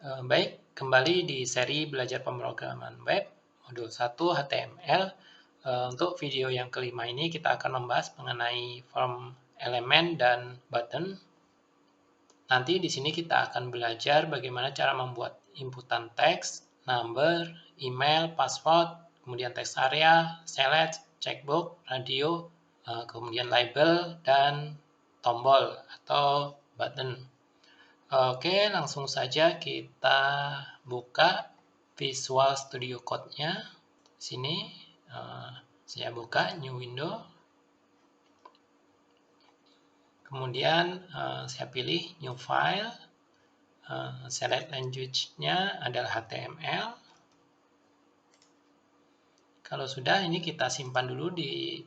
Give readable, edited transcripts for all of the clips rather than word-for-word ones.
Baik, kembali di seri belajar pemrograman web modul 1 HTML. Untuk video yang kelima ini kita akan membahas mengenai form elemen dan button. Nanti di sini kita akan belajar bagaimana cara membuat inputan teks, number, email, password, kemudian text area, select, checkbox, radio, kemudian label, dan tombol atau button. Oke, langsung saja kita buka Visual Studio Code-nya. Sini saya buka new window. Kemudian saya pilih new file. Select language-nya adalah HTML. Kalau sudah, ini kita simpan dulu di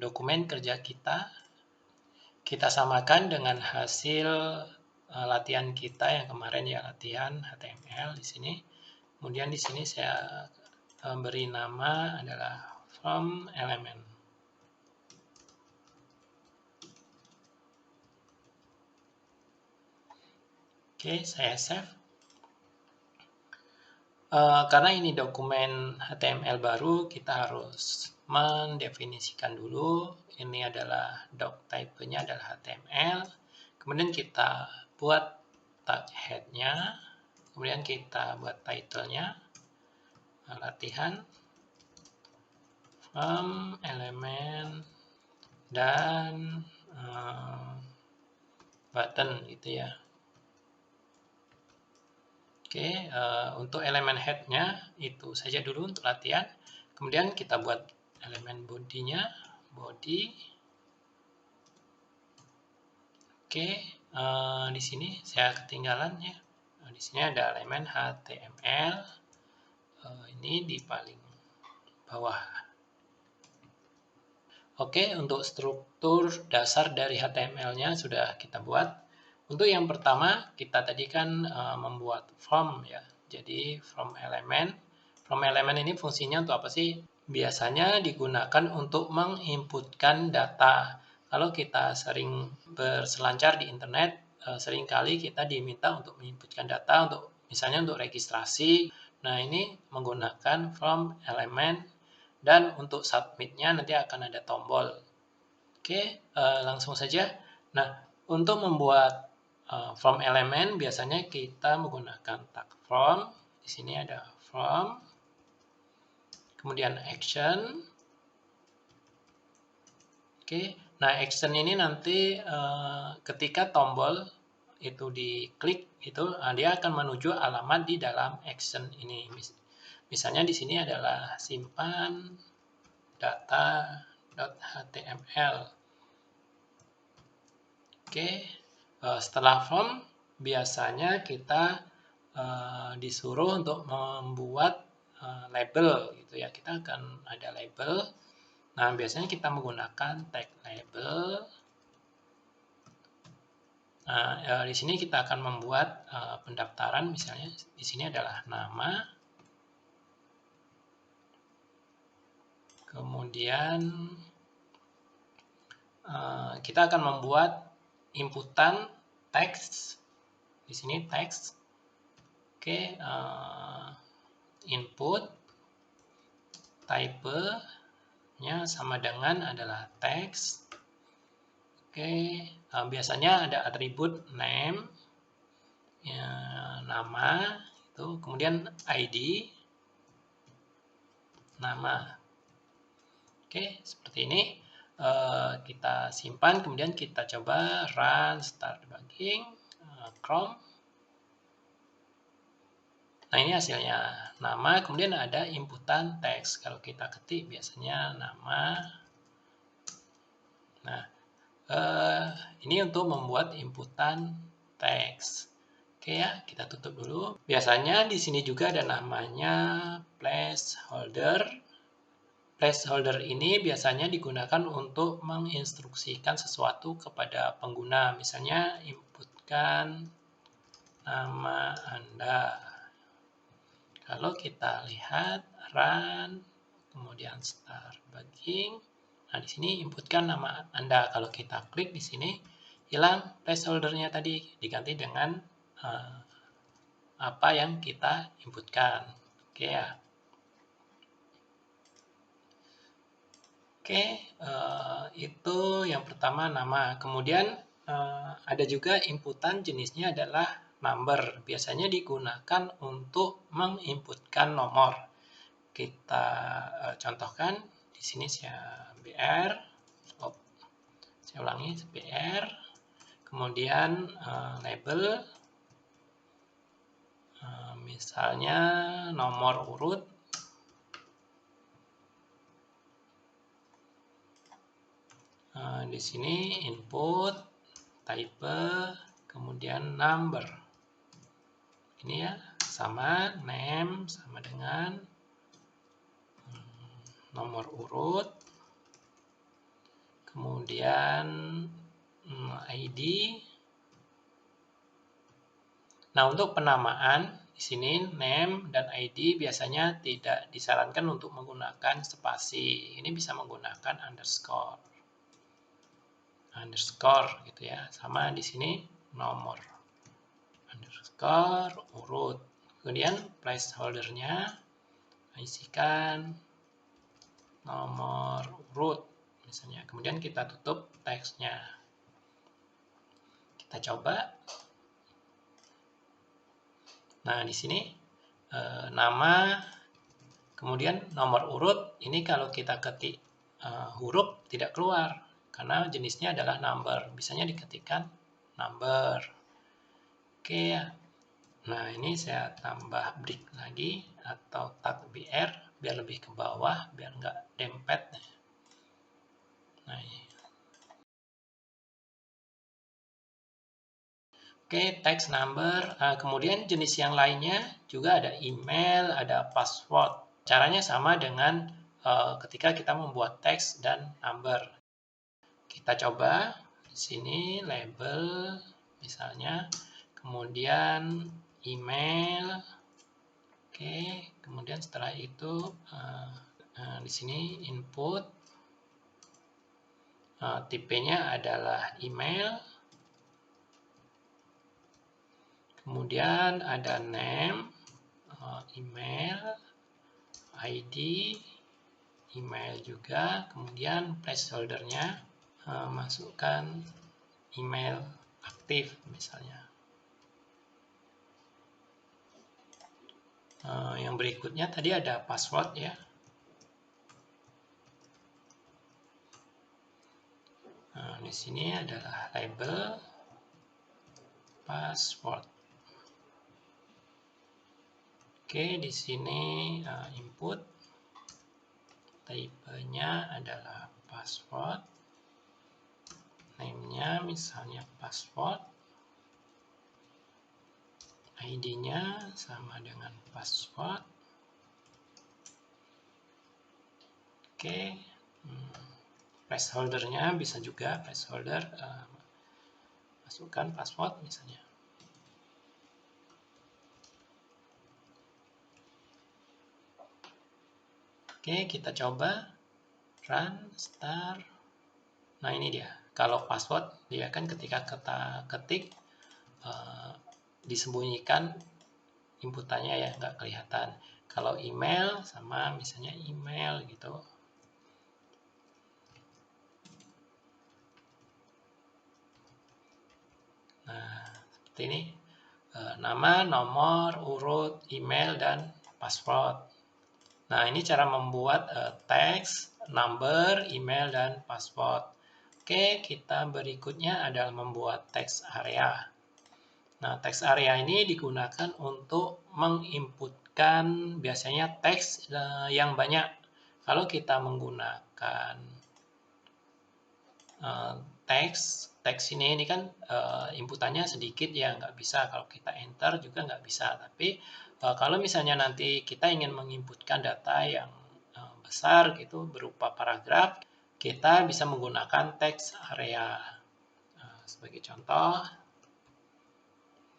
dokumen kerja kita. Kita samakan dengan hasil latihan kita yang kemarin ya, latihan HTML di sini. Kemudian di sini saya beri nama adalah form element. Oke, saya save. Karena ini dokumen HTML baru, kita harus mendefinisikan dulu. Ini adalah doc type-nya adalah HTML. Kemudian kita buat tag head-nya. Kemudian kita buat title-nya. Latihan form element dan button gitu ya. Oke, untuk elemen head-nya itu saja dulu untuk latihan. Kemudian kita buat elemen body-nya, body. Oke, di sini saya ketinggalan ya. Di sini ada elemen HTML. Ini di paling bawah. Oke, untuk struktur dasar dari HTML-nya sudah kita buat. Untuk yang pertama, kita tadi kan membuat form ya. Jadi form element. Form element ini fungsinya untuk apa sih? Biasanya digunakan untuk menginputkan data. Kalau kita sering berselancar di internet, seringkali kita diminta untuk menginputkan data untuk misalnya untuk registrasi. Nah, ini menggunakan form element. Dan untuk submit-nya nanti akan ada tombol. Oke, langsung saja. Nah, untuk membuat form elemen biasanya kita menggunakan tag form. Di sini ada form. Kemudian action. Oke, nah action ini nanti ketika tombol itu diklik itu dia akan menuju alamat di dalam action ini. Misalnya di sini adalah simpan data.html. Oke, setelah form biasanya kita disuruh untuk membuat label gitu ya. Kita akan ada label. Nah, biasanya kita menggunakan tag label. Nah, di sini kita akan membuat pendaftaran misalnya di sini adalah nama. Kemudian kita akan membuat inputan teks. Di sini teks. Oke, input type-nya sama dengan adalah teks. Oke, biasanya ada atribut name, ya, nama itu, kemudian ID, nama. Oke, seperti ini. Kita simpan, kemudian kita coba run start debugging, Chrome. Nah, ini hasilnya nama, kemudian ada inputan teks. Kalau kita ketik biasanya nama. Nah, ini untuk membuat inputan teks. Oke ya, kita tutup dulu. Biasanya di sini juga ada namanya placeholder. Placeholder ini biasanya digunakan untuk menginstruksikan sesuatu kepada pengguna. Misalnya, inputkan nama Anda. Kalau kita lihat run, kemudian start debugging. Nah, di sini inputkan nama Anda. Kalau kita klik di sini, hilang placeholder-nya tadi, diganti dengan apa yang kita inputkan. Oke ya. Oke, itu yang pertama nama. Kemudian ada juga inputan jenisnya adalah number. Biasanya digunakan untuk menginputkan nomor. Kita contohkan di sini saya BR. Saya ulangi BR. Kemudian label. Misalnya nomor urut. Di sini input, type, kemudian number. Ini ya, sama name sama dengan nomor urut. Kemudian ID. Nah, untuk penamaan di sini name dan ID biasanya tidak disarankan untuk menggunakan spasi. Ini bisa menggunakan underscore gitu ya. Sama di sini nomor underscore urut. Kemudian placeholder-nya isikan nomor urut misalnya. Kemudian kita tutup teksnya. Kita coba. Nah, di sini nama, kemudian nomor urut. Ini kalau kita ketik huruf tidak keluar karena jenisnya adalah number. Bisanya diketikkan number. Oke ya. Nah, ini saya tambah break lagi atau tag BR biar lebih ke bawah, biar nggak dempet. Nah, ini. Oke, text number. Kemudian jenis yang lainnya juga ada email, ada password. Caranya sama dengan ketika kita membuat teks dan number. Kita coba di sini label misalnya, kemudian email. Oke, kemudian setelah itu di sini input. Tipenya adalah email. Kemudian ada name, email, ID, email juga. Kemudian placeholder-nya masukkan email aktif misalnya. Yang berikutnya tadi ada password ya. Di sini adalah label password. Oke, di sini input, type-nya adalah password, name-nya misalnya password, ID-nya sama dengan password. Oke, placeholder-nya bisa juga placeholder masukkan password misalnya. Oke, kita coba run, start. Nah, ini dia. Kalau password, dia kan ketika kita ketik disembunyikan inputannya ya, nggak kelihatan. Kalau email sama misalnya email gitu. Nah, seperti ini. Nama, nomor, urut, email, dan password. Nah, ini cara membuat teks, number, email, dan password. Oke, kita berikutnya adalah membuat teks area. Nah, teks area ini digunakan untuk menginputkan biasanya teks yang banyak. Kalau kita menggunakan teks ini kan inputannya sedikit ya, nggak bisa. Kalau kita enter juga nggak bisa. Tapi kalau misalnya nanti kita ingin menginputkan data yang besar gitu berupa paragraf, kita bisa menggunakan teks area. Sebagai contoh,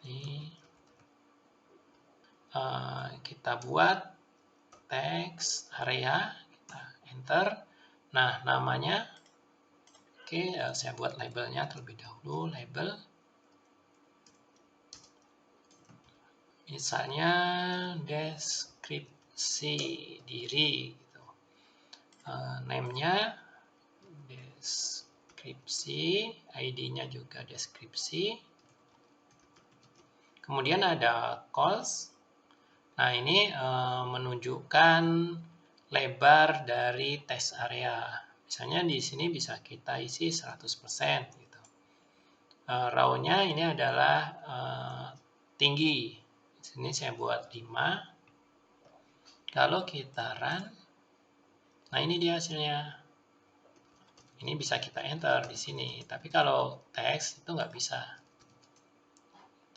ini kita buat teks area, kita enter. Nah, namanya, oke, saya buat labelnya terlebih dahulu, label. misalnya deskripsi diri gitu. Name-nya deskripsi, ID-nya juga deskripsi. Kemudian ada calls. Nah, ini menunjukkan lebar dari text area. Misalnya di sini bisa kita isi 100% gitu. Row-nya ini adalah tinggi. Di sini saya buat 5. Kalau kita run, nah ini dia hasilnya. Ini bisa kita enter di sini. Tapi kalau teks itu nggak bisa.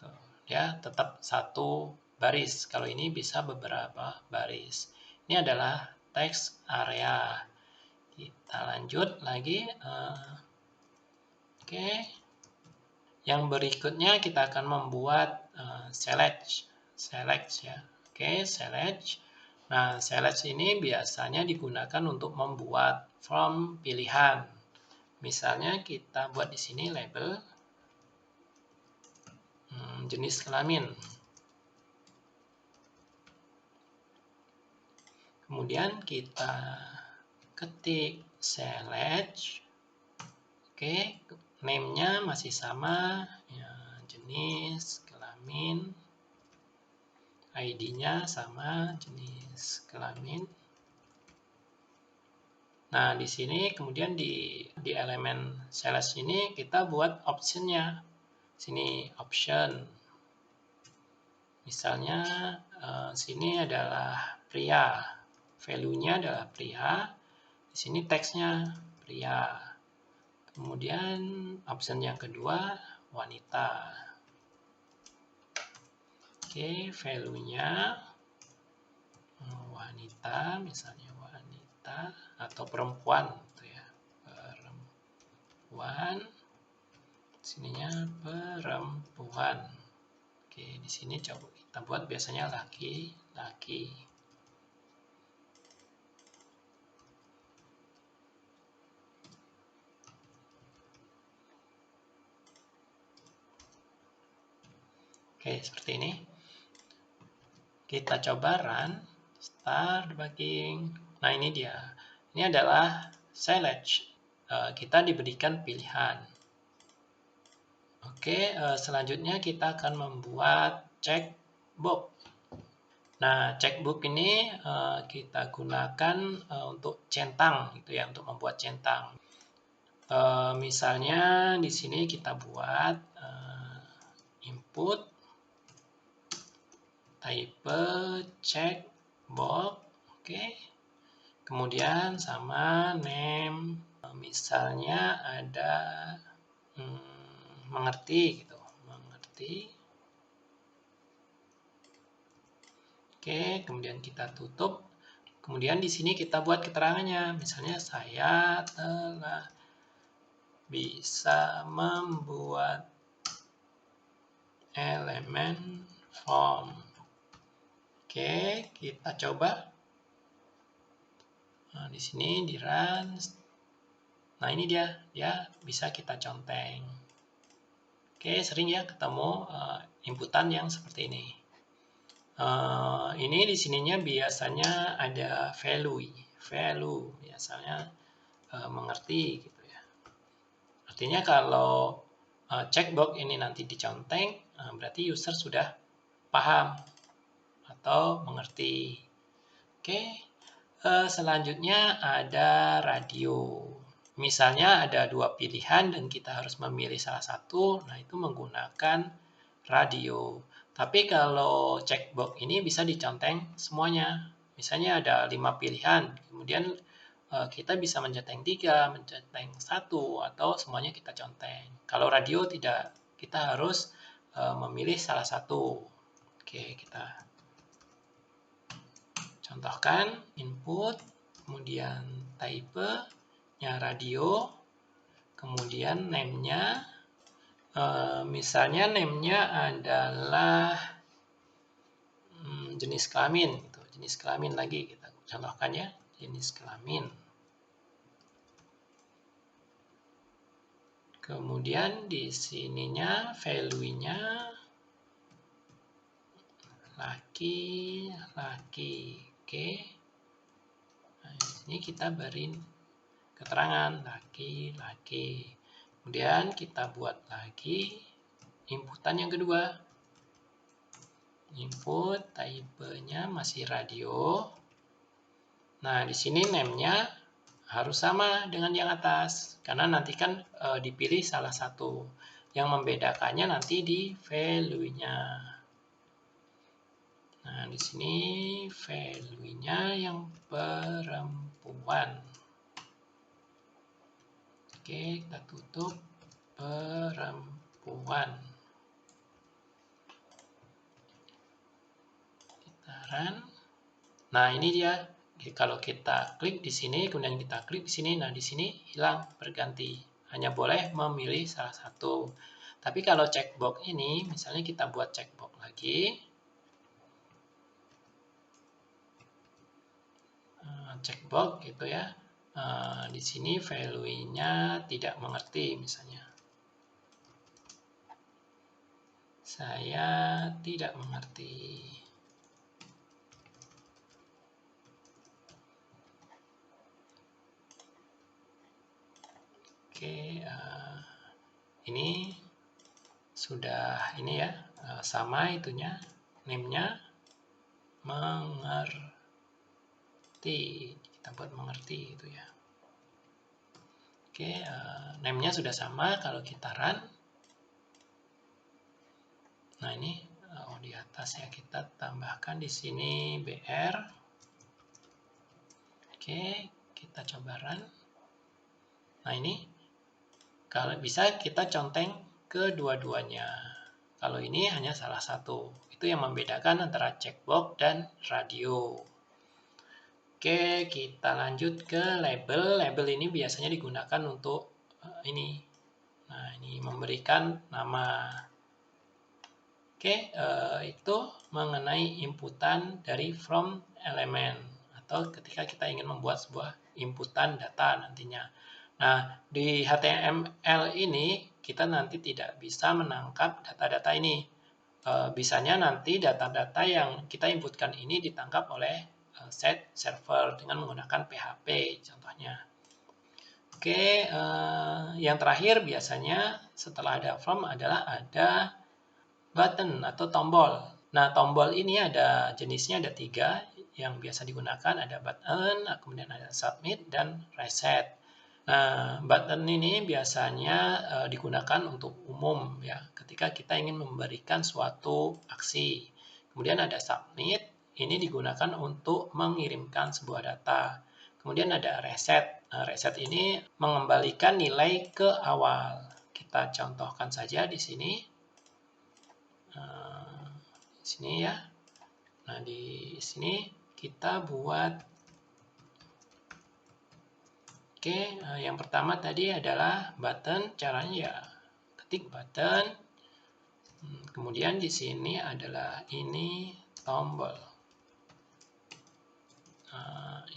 Tuh, dia tetap satu baris. Kalau ini bisa beberapa baris. Ini adalah teks area. Kita lanjut lagi. Oke. Yang berikutnya kita akan membuat select ya. Oke, select. Nah, select ini biasanya digunakan untuk membuat form pilihan. Misalnya kita buat di sini label jenis kelamin. Kemudian kita ketik select. Oke, name-nya masih sama, ya, jenis kelamin. ID-nya sama, jenis kelamin. Nah, di sini kemudian di elemen select ini kita buat option-nya. Sini option. Misalnya sini adalah pria. Value-nya adalah pria. Di sini teksnya pria. Kemudian option yang kedua wanita. Oke, value-nya wanita, misalnya wanita atau perempuan gitu ya. Perempuan. Sininya perempuan. Oke, di sini coba kita buat biasanya laki-laki. Oke, seperti ini. Kita coba run, start debugging. Nah, ini dia. Ini adalah select. Kita diberikan pilihan. Oke, selanjutnya kita akan membuat checkbox. Nah, checkbox ini kita gunakan untuk centang, gitu ya, untuk membuat centang. Misalnya di sini kita buat input type checkbox, oke. Kemudian sama name, misalnya ada mengerti gitu, mengerti. Oke, kemudian kita tutup. Kemudian di sini kita buat keterangannya, misalnya saya telah bisa membuat elemen form. Oke, kita coba. Nah, di sini di run. Nah, ini dia bisa kita conteng. Oke, sering ya ketemu inputan yang seperti ini. Ini di sininya biasanya ada value biasanya mengerti gitu ya. Artinya kalau checkbox ini nanti diconteng, berarti user sudah paham atau mengerti. Oke, selanjutnya ada radio. Misalnya ada dua pilihan dan kita harus memilih salah satu, nah itu menggunakan radio. Tapi kalau checkbox ini bisa diconteng semuanya. Misalnya ada 5 pilihan, kemudian kita bisa mencenteng 3, mencenteng 1, atau semuanya kita conteng. Kalau radio tidak, kita harus memilih salah satu. Oke, kita contohkan input, kemudian type-nya radio, kemudian name-nya. Misalnya name-nya adalah jenis kelamin, gitu. Jenis kelamin lagi kita contohkan ya, jenis kelamin. Kemudian di sininya value-nya laki. Oke. Nah, di sini kita beri keterangan laki. Kemudian kita buat lagi inputan yang kedua. Input type-nya masih radio. Nah, di sini name-nya harus sama dengan yang atas, karena nanti kan dipilih salah satu. Yang membedakannya nanti di value-nya. Nah, di sini value-nya yang perempuan. Oke, kita tutup perempuan. Kita run. Nah, ini dia. Kalau kita klik di sini, kemudian kita klik di sini, nah di sini hilang berganti. Hanya boleh memilih salah satu. Tapi kalau checkbox ini, misalnya kita buat checkbox lagi. Checkbox gitu ya. Di sini value-nya tidak mengerti misalnya. Saya tidak mengerti. Oke, ini sudah ini ya, sama itunya, name-nya mengerti. Kita buat mengerti itu ya. Oke, name-nya sudah sama. Kalau kita run, nah ini di atas ya, kita tambahkan di sini BR. Oke, kita coba run. Nah ini kalau bisa kita conteng kedua-duanya. Kalau ini hanya salah satu. Itu yang membedakan antara checkbox dan radio. Oke, kita lanjut ke label. Label ini biasanya digunakan untuk ini. Nah, ini memberikan nama. Oke, itu mengenai inputan dari from element. Atau ketika kita ingin membuat sebuah inputan data nantinya. Nah, di HTML ini kita nanti tidak bisa menangkap data-data ini. Bisanya nanti data-data yang kita inputkan ini ditangkap oleh set server dengan menggunakan PHP contohnya. Oke, yang terakhir biasanya setelah ada from adalah ada button atau tombol. Nah, tombol ini ada jenisnya ada 3 yang biasa digunakan, ada button, kemudian ada submit dan reset. Nah, button ini biasanya digunakan untuk umum ya, ketika kita ingin memberikan suatu aksi. Kemudian ada submit, ini digunakan untuk mengirimkan sebuah data. Kemudian ada reset. Nah, reset ini mengembalikan nilai ke awal. Kita contohkan saja di sini. Di sini ya. Nah, di sini kita buat. Oke, yang pertama tadi adalah button. Caranya ya ketik button. Kemudian di sini adalah ini tombol.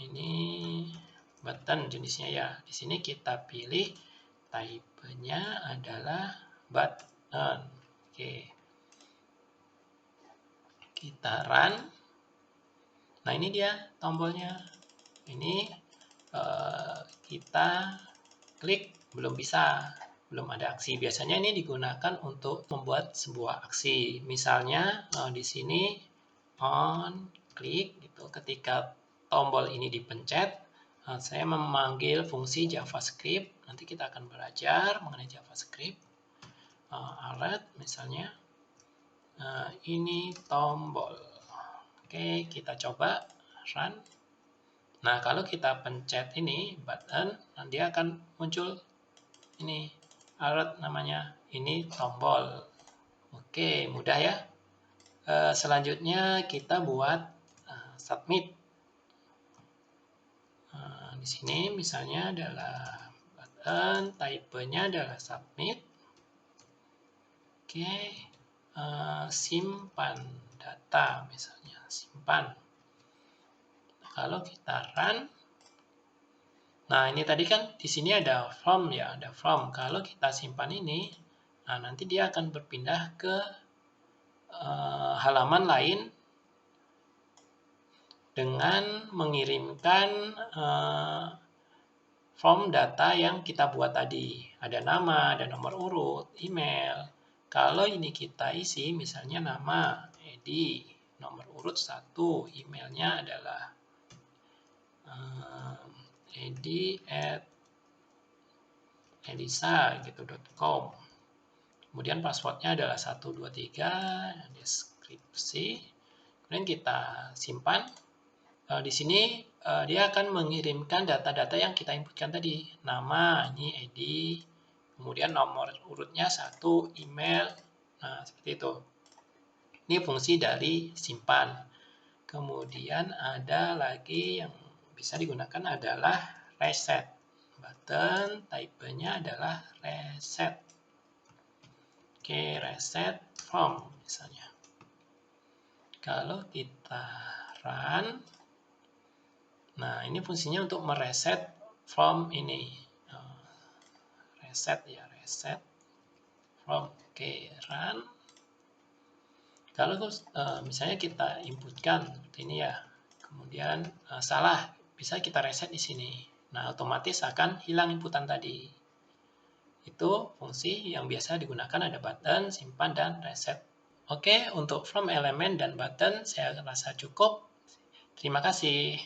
Ini button jenisnya ya. Di sini kita pilih type-nya adalah button. Oke. Kita run. Nah, ini dia tombolnya. Ini kita klik belum bisa, belum ada aksi. Biasanya ini digunakan untuk membuat sebuah aksi. Misalnya di sini on klik gitu. Ketika tombol ini dipencet, saya memanggil fungsi JavaScript. Nanti kita akan belajar mengenai JavaScript. Alert misalnya. Ini tombol. Oke, kita coba run. Nah, kalau kita pencet ini button, dia akan muncul ini alert namanya. Ini tombol. Oke, mudah ya. Selanjutnya kita buat submit. Di sini misalnya adalah button, type-nya adalah submit. Oke, simpan data misalnya, simpan. Kalau kita run, nah ini tadi kan di sini ada from ya, ada from. Kalau kita simpan ini, nah nanti dia akan berpindah ke halaman lain dengan mengirimkan form data yang kita buat tadi. Ada nama, ada nomor urut, email. Kalau ini kita isi, misalnya nama Edi, nomor urut 1, emailnya adalah edi@elisa.com. Kemudian passwordnya adalah 123, deskripsi. Kemudian kita simpan. Di sini dia akan mengirimkan data-data yang kita inputkan tadi. Nama, ini Edi, kemudian nomor urutnya 1, email, nah seperti itu. Ini fungsi dari simpan. Kemudian ada lagi yang bisa digunakan adalah reset. Button type-nya adalah reset. Oke, reset from misalnya. Kalau kita run, nah ini fungsinya untuk mereset from ini. Reset ya, reset from. Oke, run. Kalau misalnya kita inputkan seperti ini ya, kemudian salah, bisa kita reset di sini. Nah, otomatis akan hilang inputan tadi. Itu fungsi yang biasa digunakan, ada button, simpan, dan reset. Oke, untuk from elemen dan button saya rasa cukup. Terima kasih.